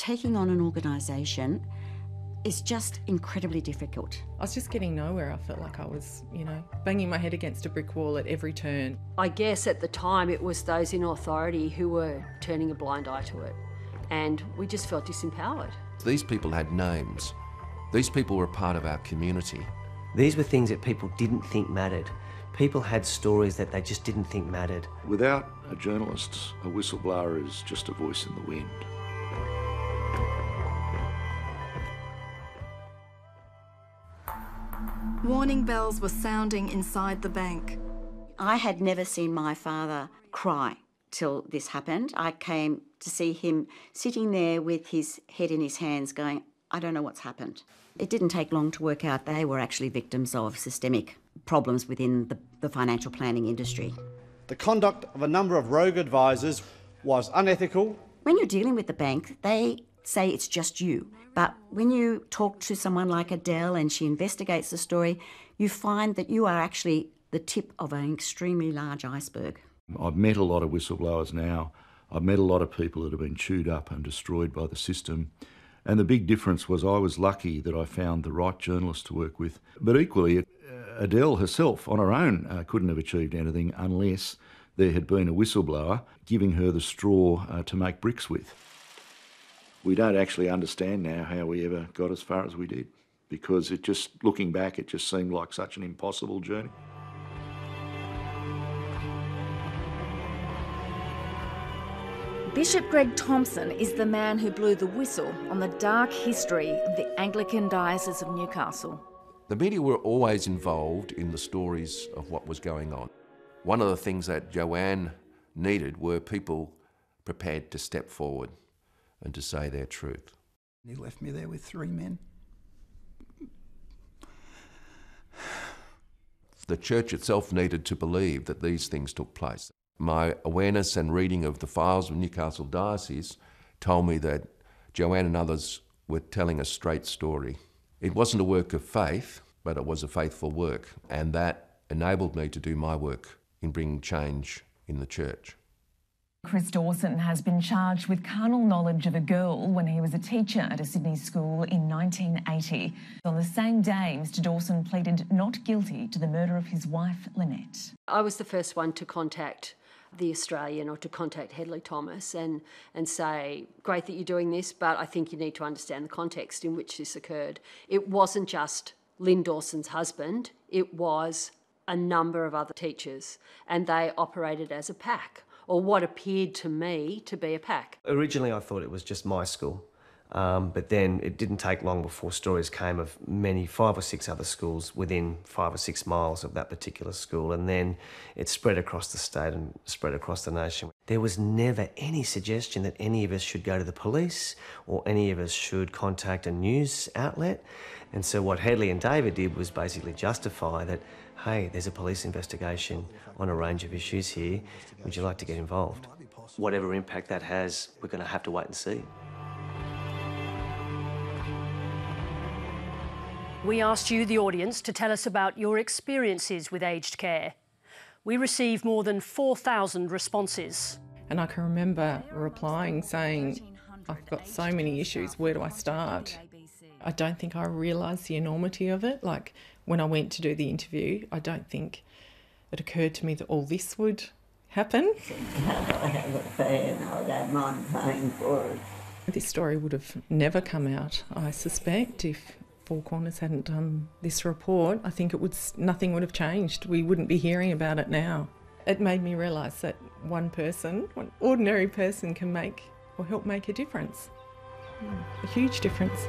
taking on an organisation is just incredibly difficult. I was just getting nowhere. I felt like I was, banging my head against a brick wall at every turn. I guess at the time it was those in authority who were turning a blind eye to it, and we just felt disempowered. These people had names. These people were a part of our community. These were things that people didn't think mattered. People had stories that they just didn't think mattered. Without a journalist, a whistleblower is just a voice in the wind. Warning bells were sounding inside the bank. I had never seen my father cry till this happened. I came to see him sitting there with his head in his hands going, I don't know what's happened. It didn't take long to work out they were actually victims of systemic problems within the financial planning industry. The conduct of a number of rogue advisors was unethical. When you're dealing with the bank, they say it's just you. But when you talk to someone like Adele and she investigates the story, you find that you are actually the tip of an extremely large iceberg. I've met a lot of whistleblowers now. I've met a lot of people that have been chewed up and destroyed by the system. And the big difference was I was lucky that I found the right journalist to work with. But equally, Adele herself on her own couldn't have achieved anything unless there had been a whistleblower giving her the straw to make bricks with. We don't actually understand now how we ever got as far as we did, because looking back, it just seemed like such an impossible journey. Bishop Greg Thompson is the man who blew the whistle on the dark history of the Anglican Diocese of Newcastle. The media were always involved in the stories of what was going on. One of the things that Joanne needed were people prepared to step forward and to say their truth. He left me there with 3 men. The church itself needed to believe that these things took place. My awareness and reading of the files of Newcastle Diocese told me that Joanne and others were telling a straight story. It wasn't a work of faith, but it was a faithful work, and that enabled me to do my work in bringing change in the church. Chris Dawson has been charged with carnal knowledge of a girl when he was a teacher at a Sydney school in 1980. On the same day, Mr Dawson pleaded not guilty to the murder of his wife, Lynette. I was the first one to contact the Australian or to contact Hedley Thomas and say, great that you're doing this, but I think you need to understand the context in which this occurred. It wasn't just Lynn Dawson's husband, it was a number of other teachers, and they operated as a pack, or what appeared to me to be a pack. Originally I thought it was just my school, but then it didn't take long before stories came of 5 or 6 other schools within 5 or 6 miles of that particular school, and then it spread across the state and spread across the nation. There was never any suggestion that any of us should go to the police or any of us should contact a news outlet. And so what Hedley and David did was basically justify that, hey, there's a police investigation on a range of issues here. Would you like to get involved? Whatever impact that has, we're going to have to wait and see. We asked you, the audience, to tell us about your experiences with aged care. We received more than 4,000 responses. And I can remember replying saying, I've got so many issues, where do I start? I don't think I realised the enormity of it. Like, when I went to do the interview, I don't think it occurred to me that all this would happen. This story would have never come out, I suspect, if Four Corners hadn't done this report. I think nothing would have changed. We wouldn't be hearing about it now. It made me realise that one ordinary person can make or help make a difference. A huge difference.